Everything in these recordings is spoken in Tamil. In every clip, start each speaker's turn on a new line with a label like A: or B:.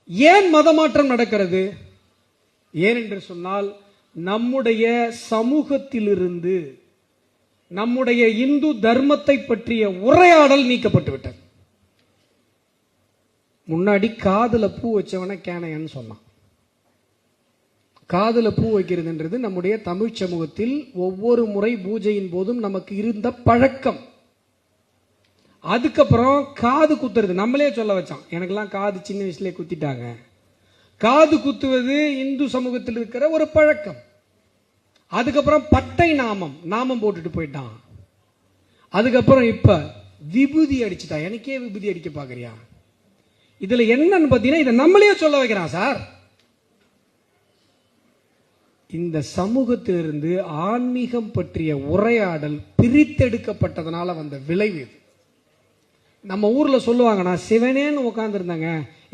A: ஏன் மதமாற்றம் நடக்கிறது? ஏனென்று சொன்னால் நம்முடைய சமூகத்திலிருந்து நம்முடைய இந்து தர்மத்தை பற்றிய உரையாடல் நீக்கப்பட்டு விட்டது. முன்னாடி காதுல பூ வச்சவன கேனையன்னு சொன்னான். காதுல பூ வைக்கிறதுன்றது நம்முடைய தமிழ் சமூகத்தில் ஒவ்வொரு முறை பூஜையின் போதும் நமக்கு இருந்த பழக்கம். அதுக்கப்புறம் காது குத்துறது நம்மளே சொல்ல வச்சான். எனக்கெல்லாம் காது சின்ன வயசுலேயே குத்திட்டாங்க. காது குத்துவது இந்து சமூகத்தில் இருக்கிற ஒரு பழக்கம். அதுக்கப்புறம் பட்டை நாமம் போட்டுட்டு போயிட்டான். அதுக்கப்புறம் இப்ப விபூதி அடிச்சுட்டா. எனக்கே விபூதி அடிக்க பாக்குறியா? இதுல என்னன்னு பாத்தீங்கன்னா இதை நம்மளே சொல்ல வைக்கிறான் சார். இந்த சமூகத்திலிருந்து ஆன்மீகம் பற்றிய உரையாடல் பிரித்தெடுக்கப்பட்டதனால வந்த விளைவு இது. நம்ம ஊர்ல சொல்லுவாங்க, நான் சிவனேன்னு உட்கார்ந்து இருந்தாங்க,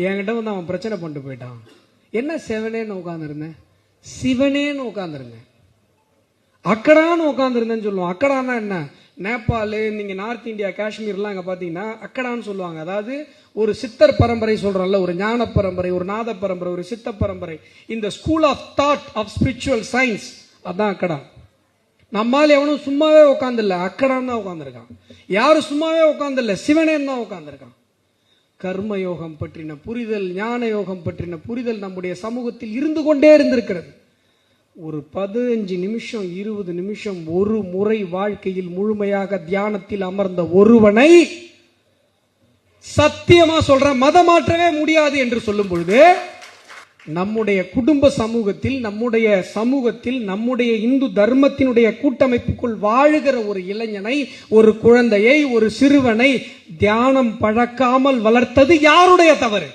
A: என்கிட்ட வந்து அவன் பிரச்சனை பண்ணிட்டு போயிட்டான். என்ன சிவனேன்னு உட்கார்ந்து இருந்தேன்? சிவனேன்னு உட்கார்ந்து இருந்தேன். அக்கடான்னு உட்கார்ந்து இருந்தேன்னு சொல்லுவோம். அக்கடான்னா என்ன? நேபாள், நீங்க நார்த் இந்தியா, காஷ்மீர்லாம் அங்க பாத்தீங்கன்னா அக்கடான்னு சொல்லுவாங்க. அதாவது ஒரு சித்தர் பரம்பரை சொல்றோம்ல, ஒரு ஞான பரம்பரை, ஒரு நாத பரம்பரை, ஒரு சித்த பரம்பரை, இந்த school of thought of spiritual science, அதான் அக்கடா. நம்மால் எவனும் சும்மாவே உட்கார்ந்து இல்ல, அக்கடான்னு தான் உட்கார்ந்துருக்கான். யாரும் சும்மாவே உட்கார்ந்து இல்ல, சிவனேன்னு தான் உட்கார்ந்துருக்கான். கர்மயோகம் பற்றின புரிதல், ஞான யோகம் பற்றின புரிதல் நம்முடைய சமூகத்தில் இருந்து கொண்டே இருந்திருக்கிறது. ஒரு 15 நிமிஷம் 20 நிமிஷம் ஒரு முறை வாழ்க்கையில் முழுமையாக தியானத்தில் அமர்ந்த ஒருவனை சத்தியமா சொல்ற மதமாற்றவே முடியாது என்று சொல்லும் பொழுது, நம்முடைய குடும்ப சமூகத்தில், நம்முடைய இந்து தர்மத்தினுடைய கூட்டமைப்புக்குள் வாழுகிற ஒரு இளைஞனை, ஒரு குழந்தையை, ஒரு சிறுவனை தியானம் பழக்காமல் வளர்த்தது யாருடைய தவறு?